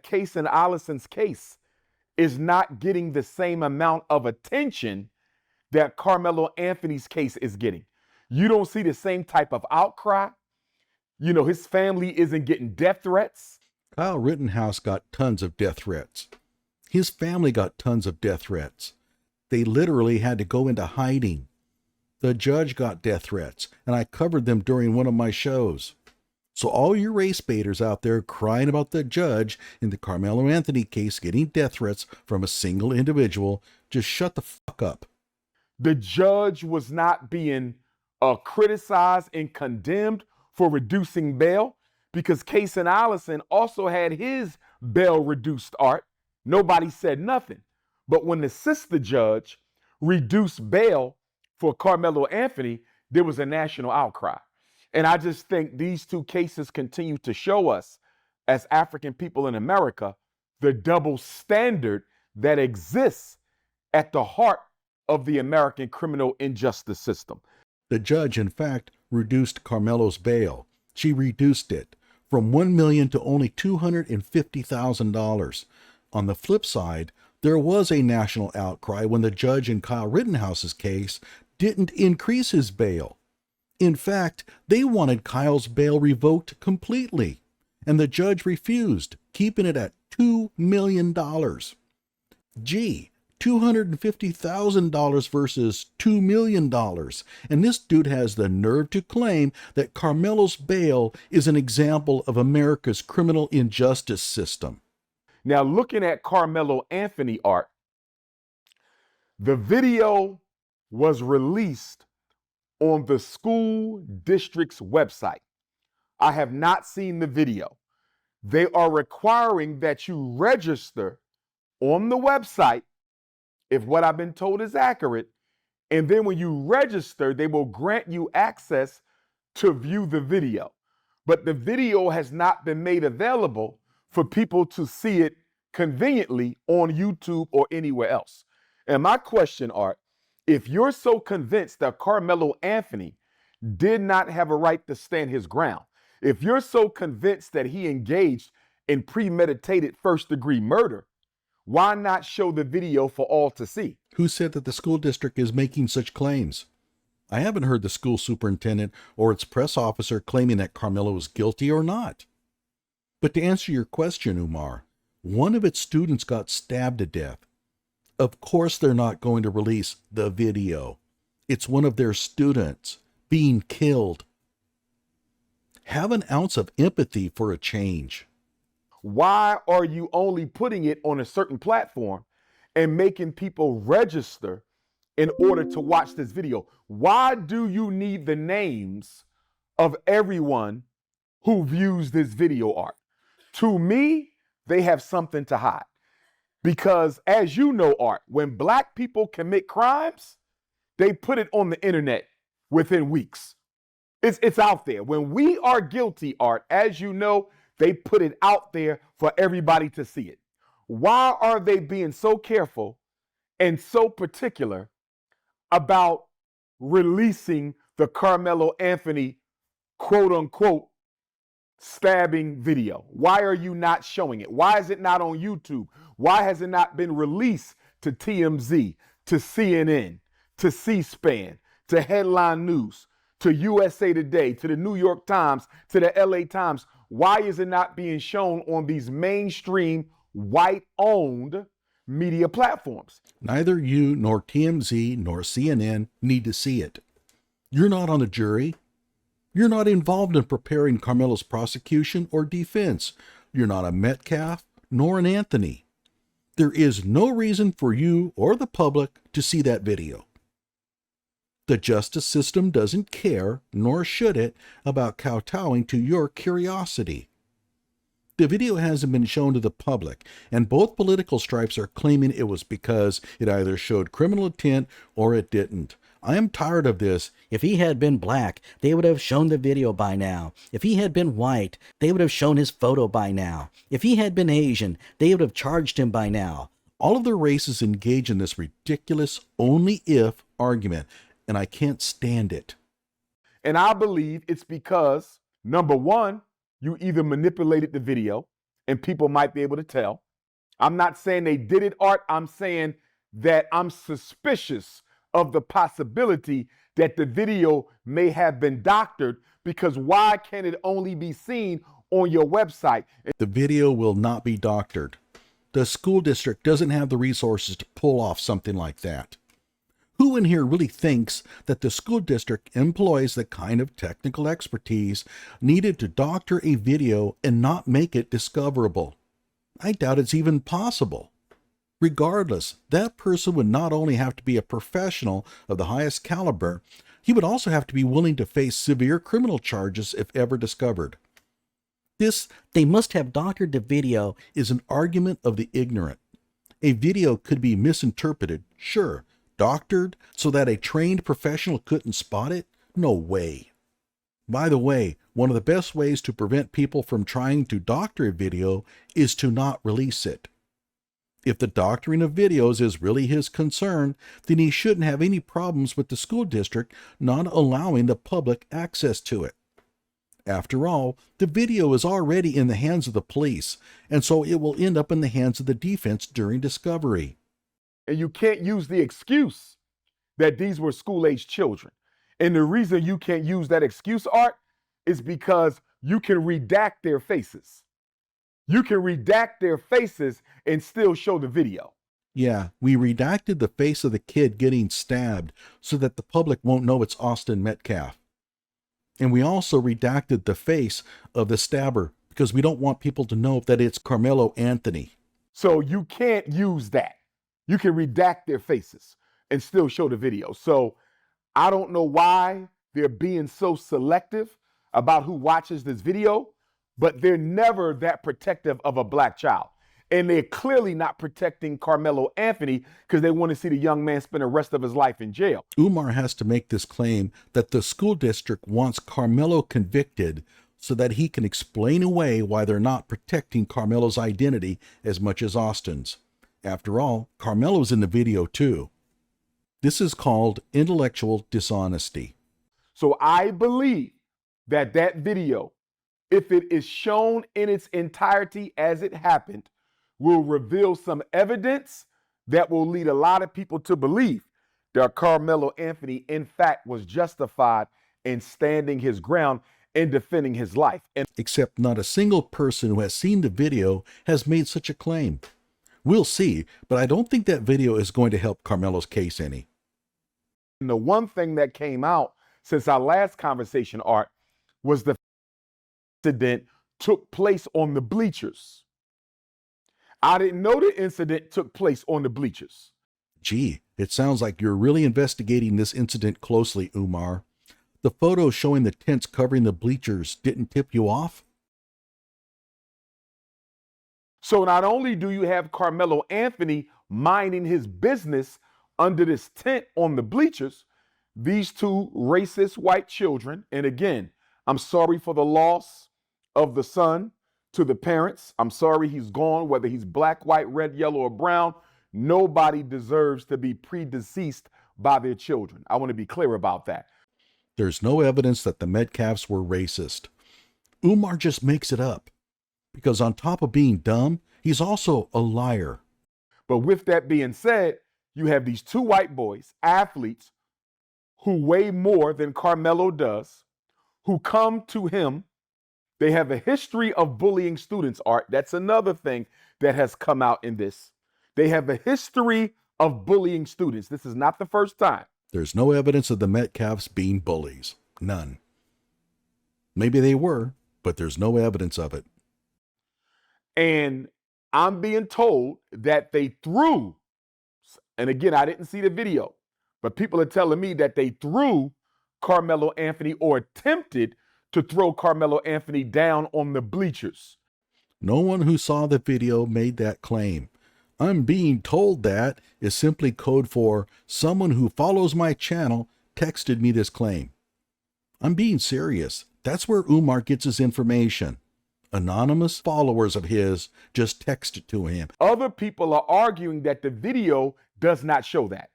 Casey Allison's case is not getting the same amount of attention that Karmelo Anthony's case is getting. You don't see the same type of outcry. You know, his family isn't getting death threats. Kyle Rittenhouse got tons of death threats. His family got tons of death threats. They literally had to go into hiding. The judge got death threats, and I covered them during one of my shows. So all you race baiters out there crying about the judge in the Karmelo Anthony case getting death threats from a single individual, just shut the fuck up. The judge was not being criticized and condemned for reducing bail because Casey Allison also had his bail reduced, Art. Nobody said nothing. But when the sister judge reduced bail for Karmelo Anthony, there was a national outcry. And I just think these two cases continue to show us, as African people in America, the double standard that exists at the heart of the American criminal injustice system. The judge, in fact, reduced Karmelo's bail. She reduced it from $1 million to only $250,000. On the flip side, there was a national outcry when the judge in Kyle Rittenhouse's case didn't increase his bail. In fact, they wanted Kyle's bail revoked completely, and the judge refused, keeping it at $2 million. Gee, $250,000 versus $2 million. And this dude has the nerve to claim that Karmelo's bail is an example of America's criminal injustice system. Now, looking at Karmelo Anthony, Art, the video was released on the school district's website. I have not seen the video. They are requiring that you register on the website if what I've been told is accurate. And then when you register, they will grant you access to view the video. But the video has not been made available for people to see it conveniently on YouTube or anywhere else. And my question, Art, if you're so convinced that Karmelo Anthony did not have a right to stand his ground, if you're so convinced that he engaged in premeditated first-degree murder, why not show the video for all to see? Who said that the school district is making such claims? I haven't heard the school superintendent or its press officer claiming that Karmelo is guilty or not. But to answer your question, Umar, one of its students got stabbed to death. Of course they're not going to release the video. It's one of their students being killed. Have an ounce of empathy for a change. Why are you only putting it on a certain platform and making people register in order to watch this video? Why do you need the names of everyone who views this video, Art? To me, they have something to hide. Because as you know, Art, when black people commit crimes, they put it on the internet within weeks. It's out there. When we are guilty, Art, as you know, they put it out there for everybody to see it. Why are they being so careful and so particular about releasing the Karmelo Anthony, quote unquote, stabbing video? Why are you not showing it? Why is it not on YouTube? Why has it not been released to TMZ, to CNN, to C-SPAN, to Headline News, to USA Today, to the New York Times, to the LA Times? Why is it not being shown on these mainstream white-owned media platforms? Neither you nor TMZ nor CNN need to see it. You're not on the jury. You're not involved in preparing Karmelo's prosecution or defense. You're not a Metcalf nor an Anthony. There is no reason for you or the public to see that video. The justice system doesn't care, nor should it, about kowtowing to your curiosity. The video hasn't been shown to the public, and both political stripes are claiming it was because it either showed criminal intent or it didn't. I am tired of this. If he had been black, they would have shown the video by now. If he had been white, they would have shown his photo by now. If he had been Asian, they would have charged him by now. All of the races engage in this ridiculous only if argument, and I can't stand it. And I believe it's because, number one, you either manipulated the video, and people might be able to tell. I'm not saying they did it, Art. I'm saying that I'm suspicious of the possibility that the video may have been doctored, because why can it only be seen on your website? The video will not be doctored. The school district doesn't have the resources to pull off something like that. Who in here really thinks that the school district employs the kind of technical expertise needed to doctor a video and not make it discoverable? I doubt it's even possible. Regardless, that person would not only have to be a professional of the highest caliber, he would also have to be willing to face severe criminal charges if ever discovered. This "they must have doctored the video" is an argument of the ignorant. A video could be misinterpreted, sure. Doctored so that a trained professional couldn't spot it? No way. By the way, one of the best ways to prevent people from trying to doctor a video is to not release it. If the doctoring of videos is really his concern, then he shouldn't have any problems with the school district not allowing the public access to it. After all, the video is already in the hands of the police, and so it will end up in the hands of the defense during discovery. And you can't use the excuse that these were school-age children. And the reason you can't use that excuse, Art, is because you can redact their faces. You can redact their faces and still show the video. Yeah, we redacted the face of the kid getting stabbed so that the public won't know it's Austin Metcalf. And we also redacted the face of the stabber because we don't want people to know that it's Karmelo Anthony. So you can't use that. You can redact their faces and still show the video. So I don't know why they're being so selective about who watches this video, but they're never that protective of a black child. And they're clearly not protecting Karmelo Anthony because they want to see the young man spend the rest of his life in jail. Umar has to make this claim that the school district wants Karmelo convicted so that he can explain away why they're not protecting Karmelo's identity as much as Austin's. After all, Karmelo's in the video too. This is called intellectual dishonesty. So I believe that that video, if it is shown in its entirety as it happened, will reveal some evidence that will lead a lot of people to believe that Karmelo Anthony, in fact, was justified in standing his ground and defending his life. Except not a single person who has seen the video has made such a claim. We'll see, but I don't think that video is going to help Karmelo's case any. And the one thing that came out since our last conversation, Art, was the incident took place on the bleachers. I didn't know the incident took place on the bleachers. Gee, it sounds like you're really investigating this incident closely, Umar. The photo showing the tents covering the bleachers didn't tip you off? So not only do you have Karmelo Anthony minding his business under this tent on the bleachers, these two racist white children, and again, I'm sorry for the loss of the son to the parents. I'm sorry he's gone, whether he's black, white, red, yellow, or brown. Nobody deserves to be predeceased by their children. I want to be clear about that. There's no evidence that the Metcalfs were racist. Umar just makes it up. Because on top of being dumb, he's also a liar. But with that being said, you have these two white boys, athletes, who weigh more than Karmelo does, who come to him. They have a history of bullying students, Art. That's another thing that has come out in this. They have a history of bullying students. This is not the first time. There's no evidence of the Metcalfs being bullies. None. Maybe they were, but there's no evidence of it. And I'm being told that they threw, and again, I didn't see the video, but people are telling me that they threw Karmelo Anthony or attempted to throw Karmelo Anthony down on the bleachers. No one who saw the video made that claim. I'm being told that is simply code for someone who follows my channel texted me this claim. I'm being serious. That's where Umar gets his information. Anonymous followers of his just text it to him. Other people are arguing that the video does not show that.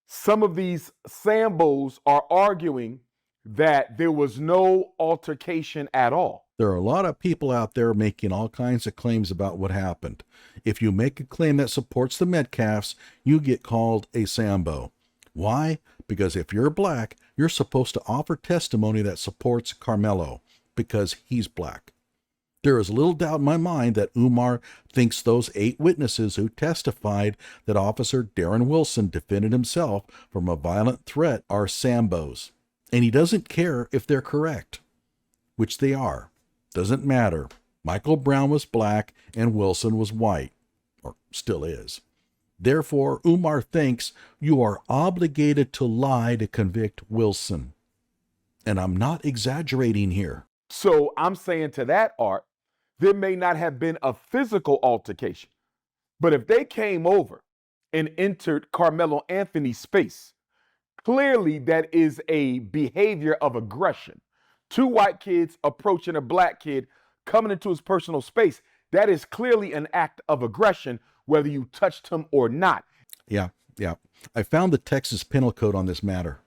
Some of these Sambos are arguing that there was no altercation at all. There are a lot of people out there making all kinds of claims about what happened. If you make a claim that supports the Metcalfs, you get called a Sambo. Why? Because if you're black, you're supposed to offer testimony that supports Karmelo, because he's black. There is little doubt in my mind that Umar thinks those 8 witnesses who testified that Officer Darren Wilson defended himself from a violent threat are Sambos. And he doesn't care if they're correct, which they are. Doesn't matter. Michael Brown was black and Wilson was white, or still is. Therefore, Umar thinks you are obligated to lie to convict Wilson. And I'm not exaggerating here. So I'm saying to that, Art, there may not have been a physical altercation, but if they came over and entered Karmelo Anthony's space, clearly that is a behavior of aggression. 2 white kids approaching a black kid coming into his personal space. That is clearly an act of aggression, whether you touched him or not. Yeah. I found the Texas Penal Code on this matter.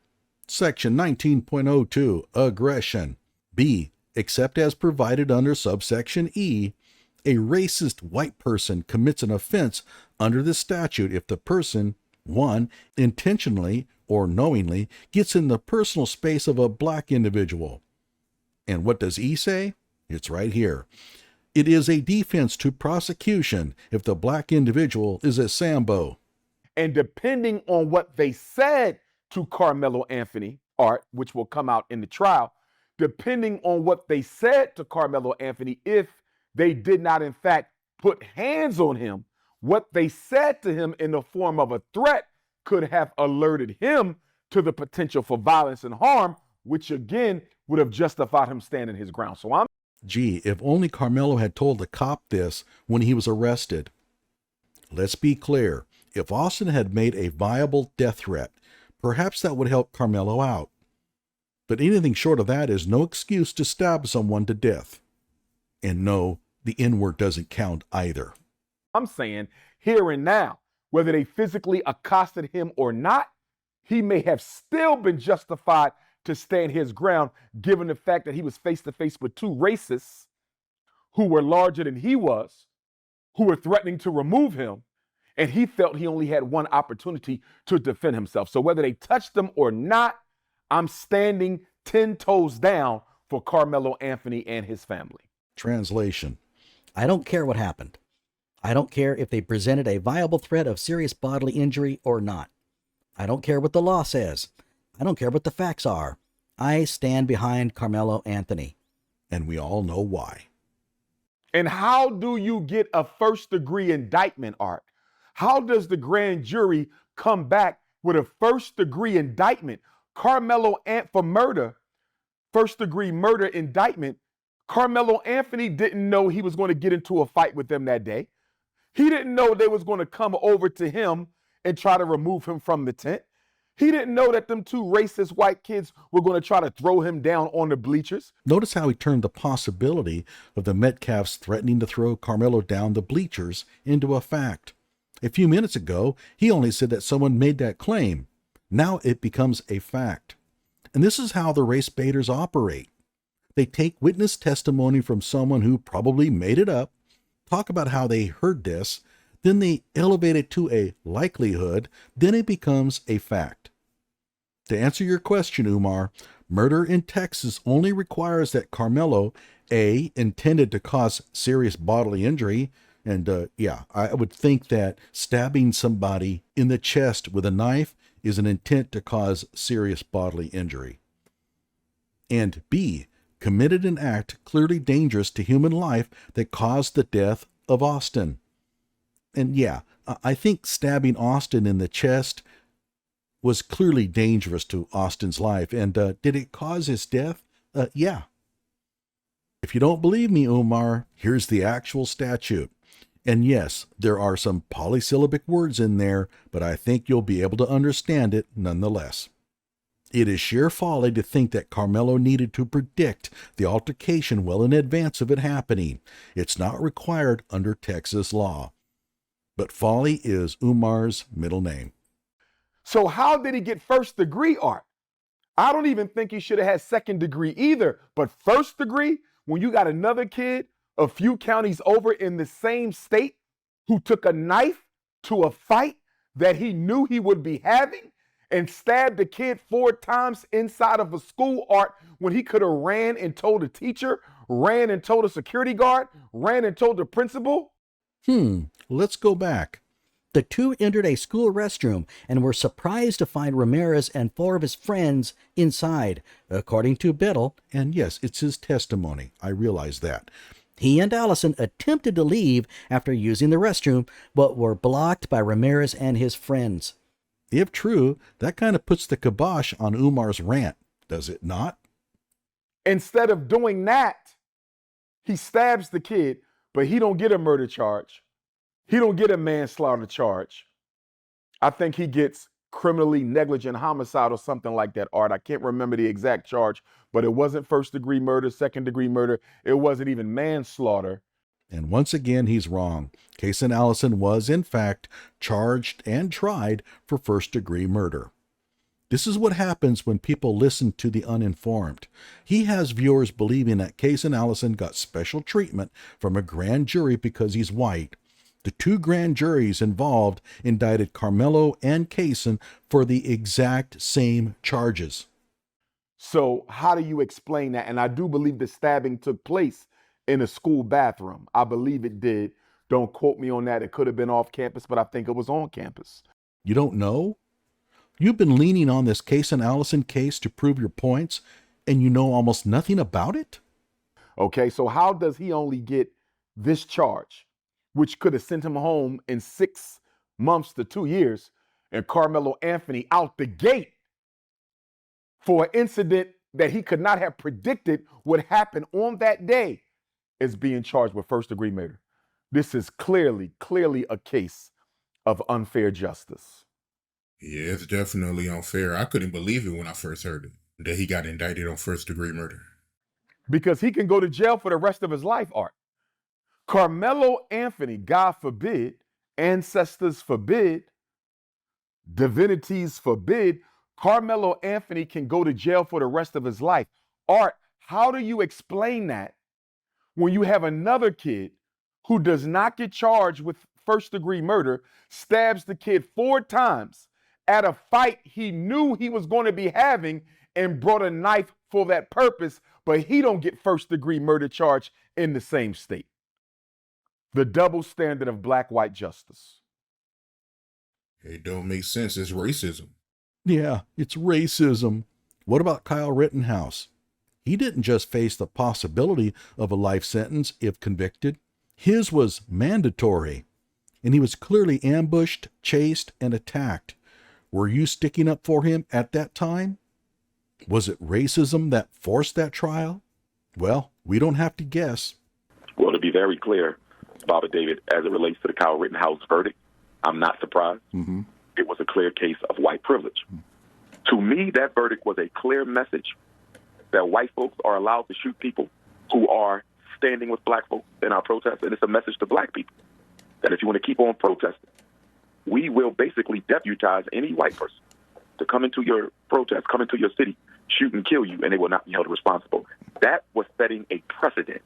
Section 19.02, aggression. B, except as provided under subsection E, a racist white person commits an offense under the statute if the person, 1, intentionally or knowingly gets in the personal space of a black individual. And what does E say? It's right here. It is a defense to prosecution if the black individual is a Sambo. And depending on what they said to Karmelo Anthony, Art, which will come out in the trial, depending on what they said to Karmelo Anthony, if they did not in fact put hands on him, what they said to him in the form of a threat could have alerted him to the potential for violence and harm, which again would have justified him standing his ground. So Gee, if only Karmelo had told the cop this when he was arrested. Let's be clear. If Austin had made a viable death threat, perhaps that would help Karmelo out. But anything short of that is no excuse to stab someone to death. And no, the N-word doesn't count either. I'm saying here and now, whether they physically accosted him or not, he may have still been justified to stand his ground, given the fact that he was face to face with 2 racists who were larger than he was, who were threatening to remove him, and he felt he only had one opportunity to defend himself. So whether they touched him or not, I'm standing 10 toes down for Karmelo Anthony and his family. Translation. I don't care what happened. I don't care if they presented a viable threat of serious bodily injury or not. I don't care what the law says. I don't care what the facts are. I stand behind Karmelo Anthony. And we all know why. And how do you get a first-degree indictment, Art? How does the grand jury come back with a first-degree indictment? Karmelo for murder, first-degree murder indictment. Karmelo Anthony didn't know he was going to get into a fight with them that day. He didn't know they was going to come over to him and try to remove him from the tent. He didn't know that them 2 racist white kids were going to try to throw him down on the bleachers. Notice how he turned the possibility of the Metcalfs threatening to throw Karmelo down the bleachers into a fact. A few minutes ago, he only said that someone made that claim. Now it becomes a fact. And this is how the race baiters operate. They take witness testimony from someone who probably made it up, talk about how they heard this, then they elevate it to a likelihood, then it becomes a fact. To answer your question, Umar, murder in Texas only requires that Karmelo, A, intended to cause serious bodily injury, and I would think that stabbing somebody in the chest with a knife is an intent to cause serious bodily injury. And B, committed an act clearly dangerous to human life that caused the death of Austin. And yeah, I think stabbing Austin in the chest was clearly dangerous to Austin's life. And did it cause his death? Yeah. If you don't believe me, Umar, here's the actual statute. And yes, there are some polysyllabic words in there, but I think you'll be able to understand it nonetheless. It is sheer folly to think that Karmelo needed to predict the altercation well in advance of it happening. It's not required under Texas law. But folly is Umar's middle name. So how did he get first degree, Art? I don't even think he should have had second degree either, but first degree, when you got another kid a few counties over in the same state who took a knife to a fight that he knew he would be having and stabbed the kid 4 times inside of a school, Art, when he could have ran and told a teacher, ran and told a security guard, ran and told the principal? Let's go back. The two entered a school restroom and were surprised to find Ramirez and 4 of his friends inside, according to Biddle. And yes, it's his testimony. I realize that. He and Allison attempted to leave after using the restroom, but were blocked by Ramirez and his friends. If true, that kind of puts the kibosh on Umar's rant, does it not? Instead of doing that, he stabs the kid, but he don't get a murder charge. He don't get a manslaughter charge. I think he gets criminally negligent homicide or something like that, Art. I can't remember the exact charge, but it wasn't first-degree murder, second-degree murder. It wasn't even manslaughter. And once again, he's wrong. Kason Allison was, in fact, charged and tried for first-degree murder. This is what happens when people listen to the uninformed. He has viewers believing that Kason Allison got special treatment from a grand jury because he's white. The 2 grand juries involved indicted Karmelo and Kason for the exact same charges. So how do you explain that? And I do believe the stabbing took place in a school bathroom. I believe it did. Don't quote me on that. It could have been off campus, but I think it was on campus. You don't know? You've been leaning on this Kason Allison case to prove your points, and you know almost nothing about it? Okay, so how does he only get this charge, which could have sent him home in 6 months to 2 years, and Karmelo Anthony out the gate for an incident that he could not have predicted would happen on that day is being charged with first-degree murder? This is clearly a case of unfair justice. Yeah, it's definitely unfair. I couldn't believe it when I first heard it, that he got indicted on first-degree murder. Because he can go to jail for the rest of his life, Art. Karmelo Anthony, God forbid, ancestors forbid, divinities forbid, Karmelo Anthony can go to jail for the rest of his life. Art, how do you explain that when you have another kid who does not get charged with first-degree murder, stabs the kid 4 times at a fight he knew he was going to be having and brought a knife for that purpose, but he don't get first-degree murder charge in the same state? The double standard of black-white justice. It don't make sense. It's racism. Yeah, it's racism. What about Kyle Rittenhouse? He didn't just face the possibility of a life sentence if convicted. His was mandatory, and he was clearly ambushed, chased, and attacked. Were you sticking up for him at that time? Was it racism that forced that trial? Well, we don't have to guess. Well, to be very clear, Bob and David, as it relates to the Kyle Rittenhouse verdict, I'm not surprised. Mm-hmm. It was a clear case of white privilege. To me, that verdict was a clear message that white folks are allowed to shoot people who are standing with black folks in our protests, and it's a message to black people that if you want to keep on protesting, we will basically deputize any white person to come into your protest, come into your city, shoot and kill you, and they will not be held responsible. That was setting a precedent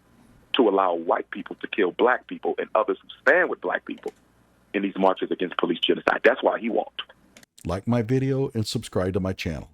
to allow white people to kill black people and others who stand with black people in these marches against police genocide. That's why he walked. Like my video and subscribe to my channel.